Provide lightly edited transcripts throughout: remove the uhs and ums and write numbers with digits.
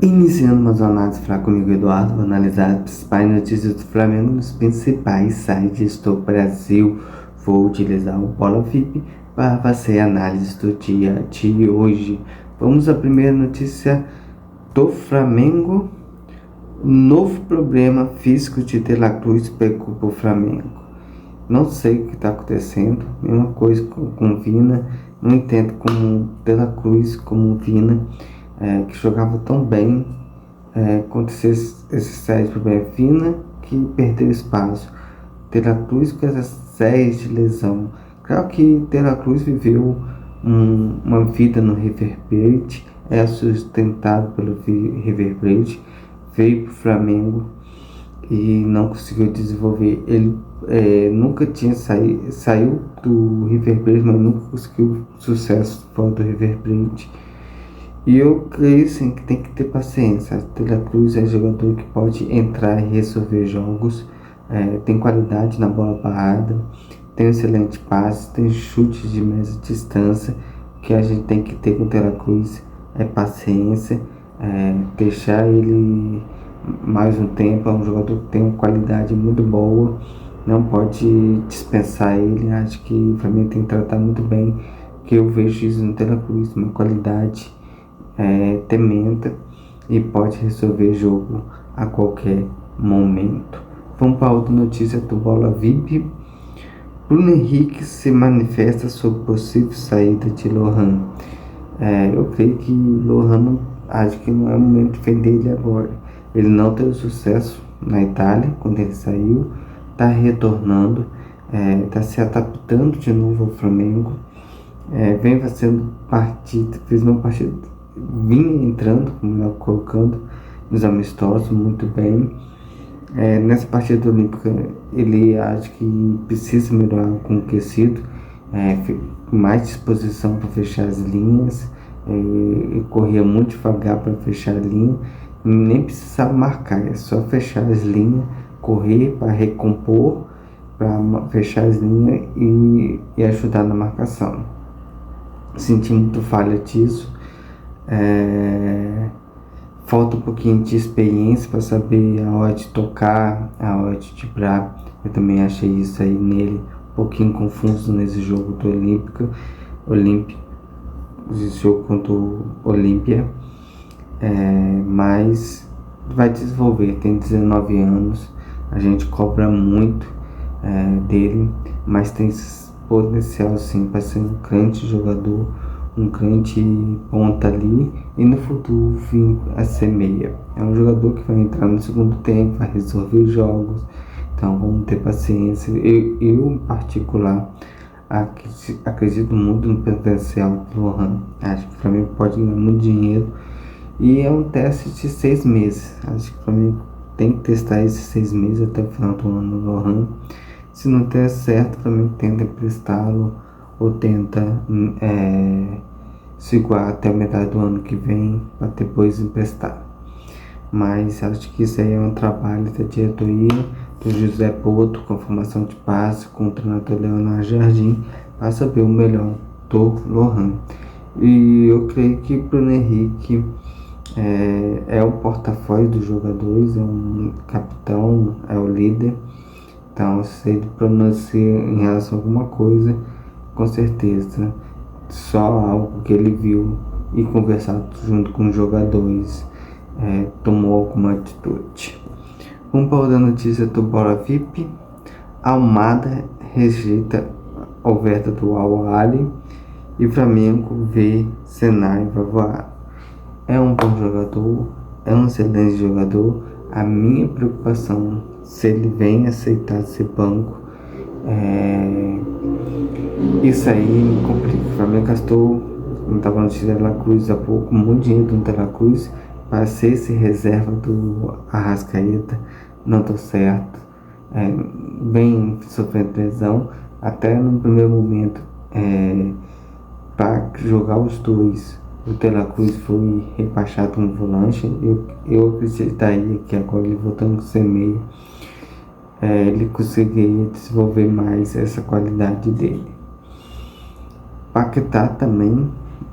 Iniciando mais uma análise fraca comigo, Eduardo, vou analisar as principais notícias do Flamengo nos principais sites do Brasil. Vou utilizar o Bola VIP para fazer a análise do dia de hoje. Vamos à primeira notícia do Flamengo. Novo problema físico de De La Cruz preocupa o Flamengo. Não sei o que está acontecendo, mesma coisa com Vina. Não entendo como De La Cruz, como Vina, que jogava tão bem, aconteceu esse sério problema. Vina que perdeu espaço, De La Cruz com essas séries de lesão. Claro que De La Cruz viveu uma vida no River Plate, é sustentado pelo River Plate, veio para o Flamengo e não conseguiu desenvolver. Ele nunca tinha saiu do River Plate, mas nunca conseguiu sucesso fora do River Plate. E eu creio sim que tem que ter paciência. De La Cruz é jogador que pode entrar e resolver jogos, tem qualidade na bola parada, tem um excelente passe, tem chutes de média distância. O que a gente tem que ter com o De La Cruz é paciência, deixar ele mais um tempo. É um jogador que tem uma qualidade muito boa, não pode dispensar ele. Acho que o Flamengo tem que tratar muito bem, que eu vejo isso no De La Cruz, uma qualidade tremenda e pode resolver jogo a qualquer momento. Vamos para outra notícia do Bola VIP. Bruno Henrique se manifesta sobre possível saída de Lohan. Eu creio que Lohan, acho que não é o momento de defender ele agora. Ele não teve sucesso na Itália quando ele saiu, está retornando, está se adaptando de novo ao Flamengo, vem fazendo partida, fez uma partida, vinha entrando, colocando nos amistosos muito bem. Nessa partida olímpica ele acho que precisa melhorar com o aquecido, mais disposição para fechar as linhas, corria muito devagar para fechar a linha, nem precisava marcar, é só fechar as linhas, correr para recompor, para fechar as linhas e ajudar na marcação. Senti muito falha disso. Falta um pouquinho de experiência para saber a hora de tocar, a hora de driblar. Eu também achei isso aí nele um pouquinho confuso nesse jogo do Olímpia, esse jogo contra o Olímpia, mas vai desenvolver. Tem 19 anos, a gente cobra muito dele, mas tem potencial sim para ser um grande jogador, um grande ponta ali e no futuro vir a ser meia. É um jogador que vai entrar no segundo tempo, vai resolver jogos, então vamos ter paciência. Eu em particular acredito muito no potencial do Lohan. Acho que o Flamengo pode ganhar muito dinheiro e é um teste de 6 meses. Acho que o Flamengo tem que testar esses 6 meses até o final do ano no Lohan. Se não der certo, o Flamengo tenta emprestá-lo ou tenta segurar até a metade do ano que vem para depois emprestar. Mas acho que isso aí é um trabalho da diretoria, do José Porto, com a formação de passe, com o treinador Leonardo Jardim, para saber o melhor do Lohan. E eu creio que o Bruno Henrique é o porta-voz dos jogadores, é um capitão, é o líder. Então, se ele pronunciar em relação a alguma coisa, com certeza, só algo que ele viu e conversado junto com os jogadores, tomou alguma atitude. Vamos para outra notícia do Bola VIP. Almada rejeita a oferta do Al Ahly e o Flamengo vê Senai vai voar. É um bom jogador, é um excelente jogador. A minha preocupação, se ele vem aceitar ser banco, isso aí me complica. O Flamengo gastou, como estava no De La Cruz há pouco, muito dinheiro no De La Cruz para ser esse reserva do Arrascaeta. Não deu certo, bem sofrendo lesão, até no primeiro momento, para jogar os dois. O De La Cruz foi rebaixado como volante. Eu acreditaria que agora ele voltando a ser meio, ele conseguiria desenvolver mais essa qualidade dele. Paquetá também,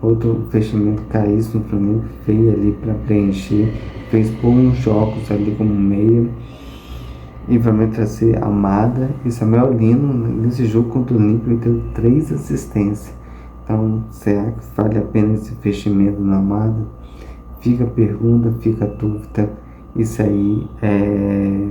outro fechamento caríssimo no Flamengo, feio ali para preencher, fez bons jogos ali como meia, e vai trazer Almada e Samuel Lino. Nesse jogo contra o Olímpia ele deu 3 assistências. Então, será que vale a pena esse fechamento na Almada? Fica a pergunta, fica a dúvida. Isso aí é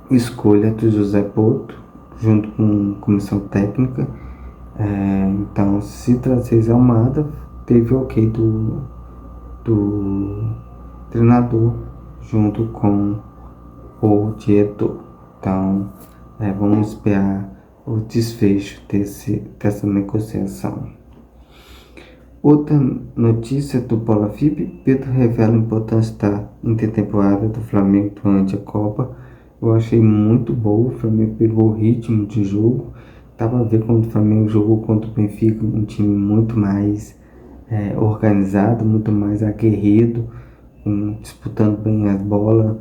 escolha do José Porto, junto com a comissão técnica. Então, se trazer Almada, teve o ok do treinador junto com o diretor. Então, vamos esperar o desfecho dessa negociação. Outra notícia do Bola FIP: Pedro revela a importância da intertemporada do Flamengo durante a Copa. Eu achei muito bom, o Flamengo pegou o ritmo de jogo. Tava a ver quando o Flamengo jogou contra o Benfica, um time muito mais organizado, muito mais aguerrido, disputando bem as bolas.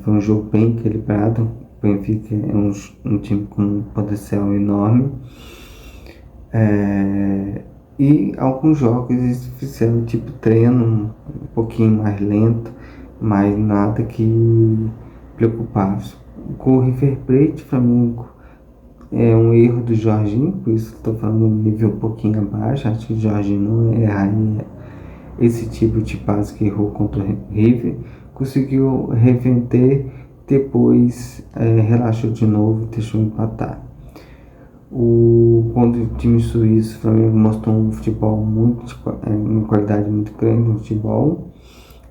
Foi um jogo bem equilibrado. O Benfica é um time com um potencial enorme. E alguns jogos eles fizeram tipo treino um pouquinho mais lento, mas nada que preocupasse. Com o River Plate, Flamengo é um erro do Jorginho, por isso estou falando um nível um pouquinho abaixo. Acho que o Jorginho não erraria esse tipo de passe que errou contra o River. Conseguiu reverter, depois relaxou de novo e deixou empatar. Contra o time suíço, o Flamengo mostrou um futebol uma qualidade muito grande no futebol.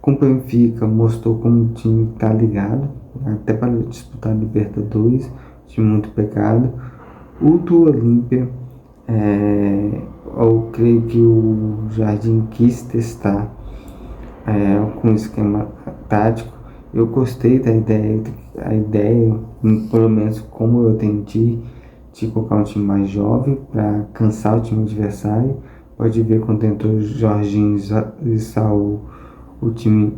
Com o Benfica, mostrou como o time está ligado, até para disputar a Libertadores, time muito pegado. O do Olímpia, eu creio que o Jardim quis testar com esquema tático. Eu gostei da ideia, pelo menos como eu entendi, de colocar um time mais jovem para cansar o time adversário. Pode ver quando entrou Jorginho e Saul, o time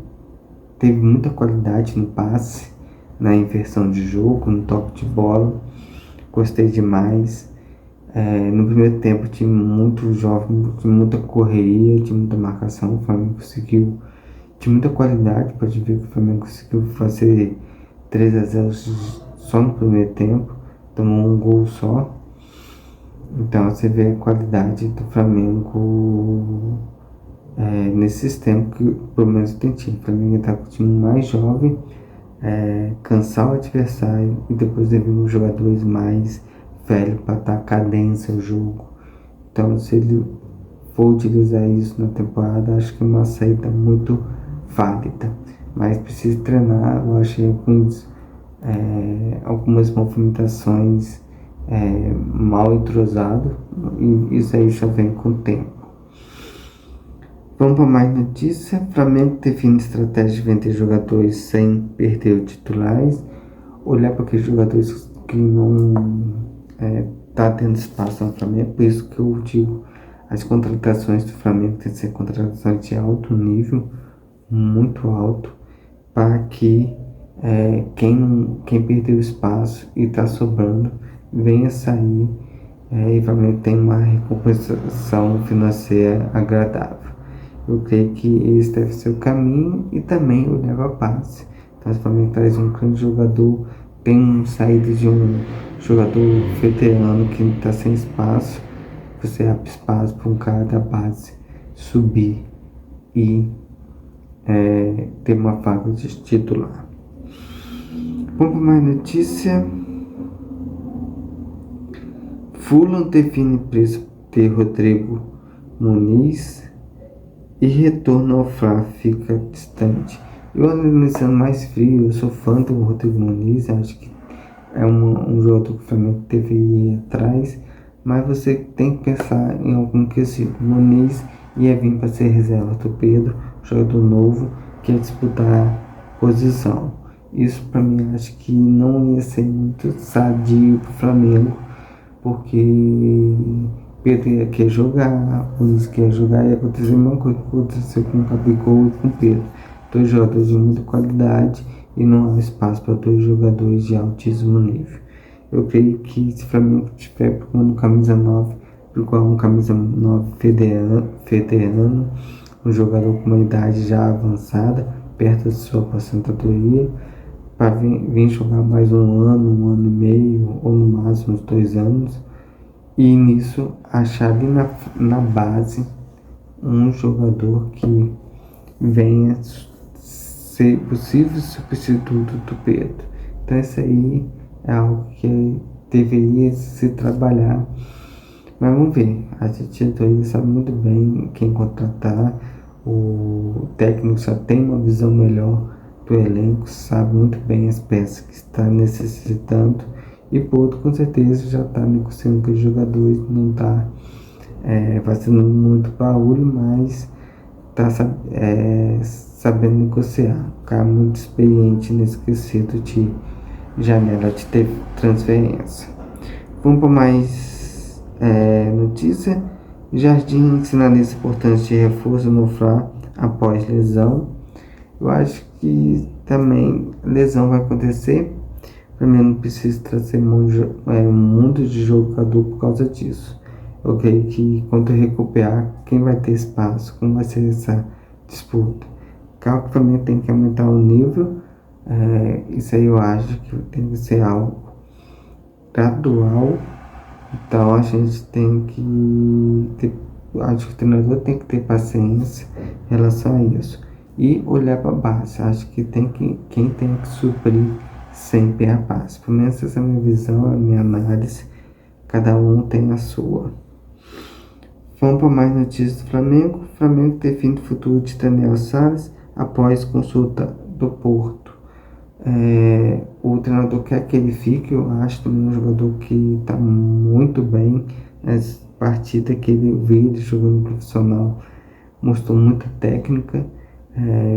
teve muita qualidade no passe, na inversão de jogo, no toque de bola. Gostei demais. No primeiro tempo, time muito jovem, de muita correria, de muita marcação. O Flamengo conseguiu, de muita qualidade. Pode ver que o Flamengo conseguiu fazer 3-0 só no primeiro tempo, tomou um gol só. Então você vê a qualidade do Flamengo nesses tempos que pelo menos tem time. O Flamengo está com o time mais jovem, cansar o adversário e depois vir os jogadores mais velhos para dar cadência ao jogo. Então, se ele for utilizar isso na temporada, acho que é uma saída muito válida, mas precisa treinar. Eu achei algumas movimentações mal entrosado, e isso aí só vem com o tempo. Vamos para mais notícia. Flamengo define estratégia de vender jogadores sem perder os titulares. Olhar para aqueles jogadores que não tá tendo espaço no Flamengo. Por isso que eu digo, as contratações do Flamengo tem que ser contratações de alto nível, muito alto, para que quem perdeu espaço e está sobrando venha sair, e o Flamengo tem uma recompensação financeira agradável. Eu creio que esse deve ser o caminho, e também o leva passe. Então, se o Flamengo traz um grande jogador, tem saída de um jogador veterano que está sem espaço, você abre espaço para um cara da base subir e ter uma vaga de titular. Vamos para mais notícia. Fulham define preço de Rodrigo Muniz e retorno ao Fla fica distante. Eu analisando mais frio, eu sou fã do Rodrigo Muniz, acho que é um jogador que o Flamengo deveria ir atrás, mas você tem que pensar em algum quesito. Muniz ia vir para ser reserva do Pedro, jogador novo que ia disputar posição. Isso para mim acho que não ia ser muito sadio para o Flamengo, porque Pedro quer jogar, Muniz quer jogar, e acontecer a mesma coisa que aconteceu com o Gabigol e com o Pedro. Dois jogadores de muita qualidade e não há espaço para dois jogadores de altíssimo nível. Eu creio que se o Flamengo estiver procurando camisa 9, igual um camisa 9 veterano, um jogador com uma idade já avançada, perto de sua aposentadoria, para vir jogar mais um ano e meio, ou no máximo uns 2 anos, e nisso achar ali na base um jogador que venha ser possível substituto do Pedro. Então isso aí é algo que deveria se trabalhar. Mas vamos ver, a diretoria sabe muito bem quem contratar, o técnico já tem uma visão melhor do elenco, sabe muito bem as peças que está necessitando, e Porto com certeza já está negociando com os jogadores, não está fazendo muito barulho, mas está sabendo negociar. O cara muito experiente nesse quesito de janela de ter transferência. Vamos para mais notícia. Jardim sinaliza importância de reforço no Fla após lesão. Eu acho que também lesão vai acontecer. Para mim, não precisa trazer um mundo de jogador por causa disso. Eu creio que quando recuperar, quem vai ter espaço? Como vai ser essa disputa? Claro que também tem que aumentar o nível. Isso aí eu acho que tem que ser algo gradual. Então a gente tem que ter, acho que o treinador tem que ter paciência em relação a isso e olhar para a base. Acho que quem tem que suprir sempre é a base. Pelo menos essa é a minha visão, a minha análise. Cada um tem a sua. Vamos para mais notícias do Flamengo. O Flamengo define o futuro de Daniel Sales após consulta do Porto. O treinador quer que ele fique. Eu acho também um jogador que está muito bem nessa partida que ele veio jogando profissional, mostrou muita técnica,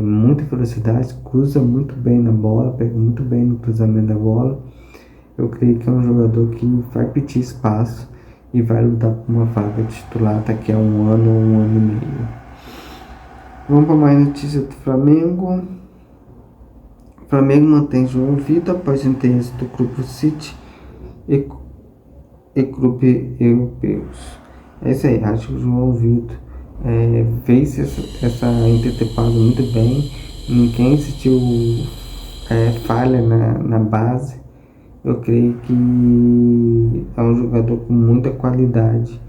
muita velocidade, cruza muito bem na bola, pega muito bem no cruzamento da bola. Eu creio que é um jogador que vai pedir espaço e vai lutar por uma vaga de titular daqui a um ano ou um ano e meio. Vamos para mais notícias do Flamengo. O Flamengo mantém João Vitor após o interesse do Grupo City e clubes europeus. É isso aí, acho que o João Vitor fez essa intertemporada muito bem. Ninguém sentiu falha na base. Eu creio que é um jogador com muita qualidade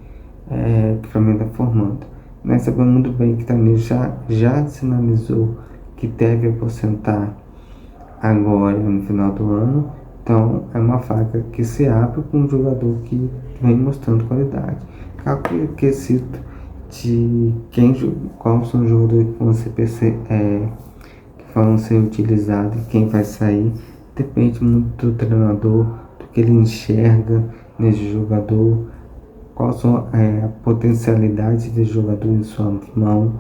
que o Flamengo está formando. Nós sabemos muito bem que também já sinalizou que deve aposentar agora no final do ano. Então é uma faca que se abre com um jogador que vem mostrando qualidade. Claro que eu cito de quais são os jogadores que vão ser utilizados e quem vai sair. Depende muito do treinador, do que ele enxerga nesse jogador, qual são a potencialidade desse jogador em sua mão.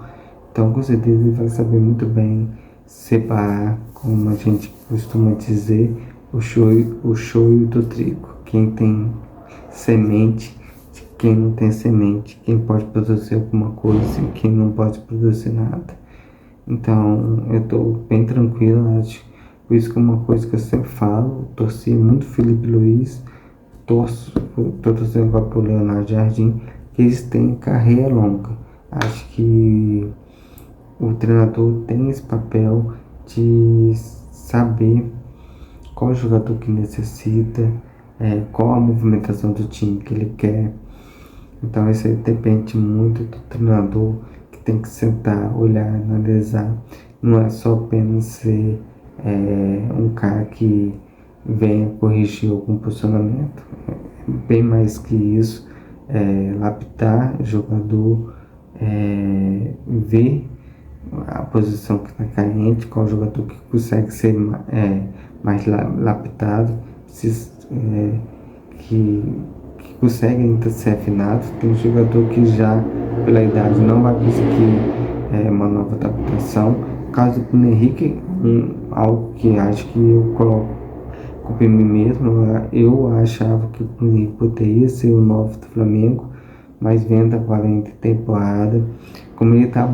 Então com certeza ele vai saber muito bem separar, como a gente costuma dizer, o shoyu do trigo. Quem tem semente de quem não tem semente, quem pode produzir alguma coisa e quem não pode produzir nada. Então eu estou bem tranquilo, acho. Por isso que é uma coisa que eu sempre falo, torci muito Felipe Luiz, estou torcendo para o Leonardo Jardim, que eles têm carreira longa. Acho que o treinador tem esse papel de saber qual jogador que necessita, qual a movimentação do time que ele quer. Então isso aí depende muito do treinador, que tem que sentar, olhar, analisar. Não é só apenas ser um cara que venha corrigir algum posicionamento. Bem mais que isso, lapidar jogador, ver a posição que está carente, qual jogador que consegue ser mais lapidado, que consegue ainda ser afinado. Tem jogador que já pela idade não vai conseguir uma nova adaptação. Caso do Henrique, algo que acho que eu coloco culpa em mim mesmo, eu achava que o Henrique poderia ser o novo do Flamengo, mas vendo agora em temporada, como ele está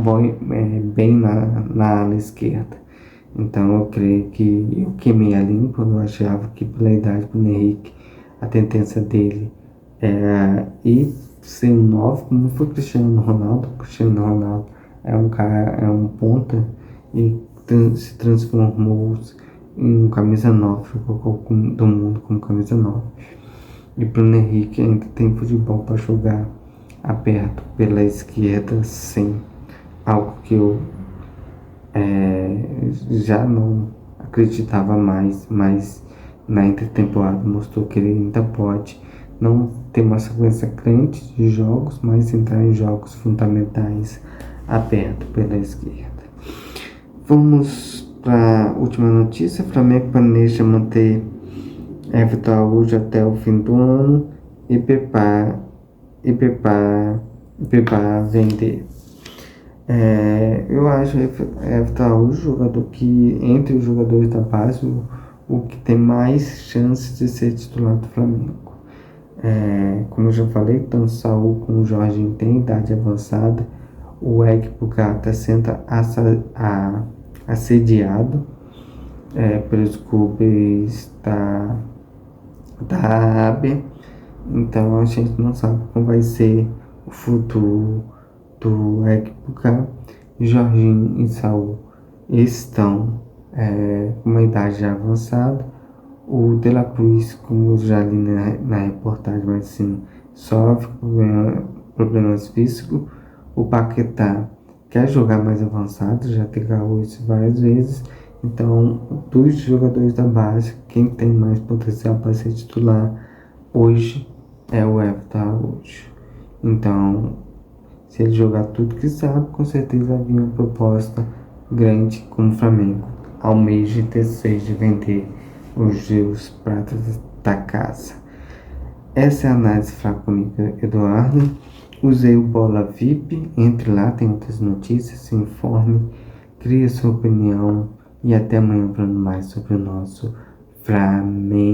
bem na ala esquerda. Então eu creio que eu queimei a limpa. Eu achava que pela idade do Henrique, a tendência dele era ir ser um 9, como foi Cristiano Ronaldo. Cristiano Ronaldo é um cara, é um ponta e se transformou em um camisa 9, ficou do mundo como camisa 9. E Bruno Henrique ainda tem futebol para jogar aberto pela esquerda, sim. Algo que eu já não acreditava mais, mas na intertemporada mostrou que ele ainda pode não ter uma sequência grande de jogos, mas entrar em jogos fundamentais aberto pela esquerda. Vamos para a última notícia. Flamengo planeja manter Everton Araújo até o fim do ano e prepara vender. Eu acho Everton Araújo jogador que, entre os jogadores da base, o que tem mais chances de ser titular do Flamengo. Como eu já falei, tanto Saul como o Jorginho têm idade avançada. O Ekpuka está sendo assediado pelos clubes da Arábia. Então a gente não sabe como vai ser o futuro do Ekpuka. Jorginho e Saul estão com uma idade já avançada. O De La Cruz, como eu já li na reportagem, mas sim, sofre problemas físicos. O Paquetá quer jogar mais avançado, já declarou isso várias vezes. Então, dos jogadores da base, quem tem mais potencial para ser titular hoje é o Everton Araújo. Então, se ele jogar tudo que sabe, com certeza vai vir uma proposta grande como o Flamengo almeja ter desejo de vender os pratas da casa. Essa é a análise fraca comigo, Eduardo. Usei o Bola VIP, entre lá, tem outras notícias, se informe, crie sua opinião e até amanhã falando mais sobre o nosso Flamengo.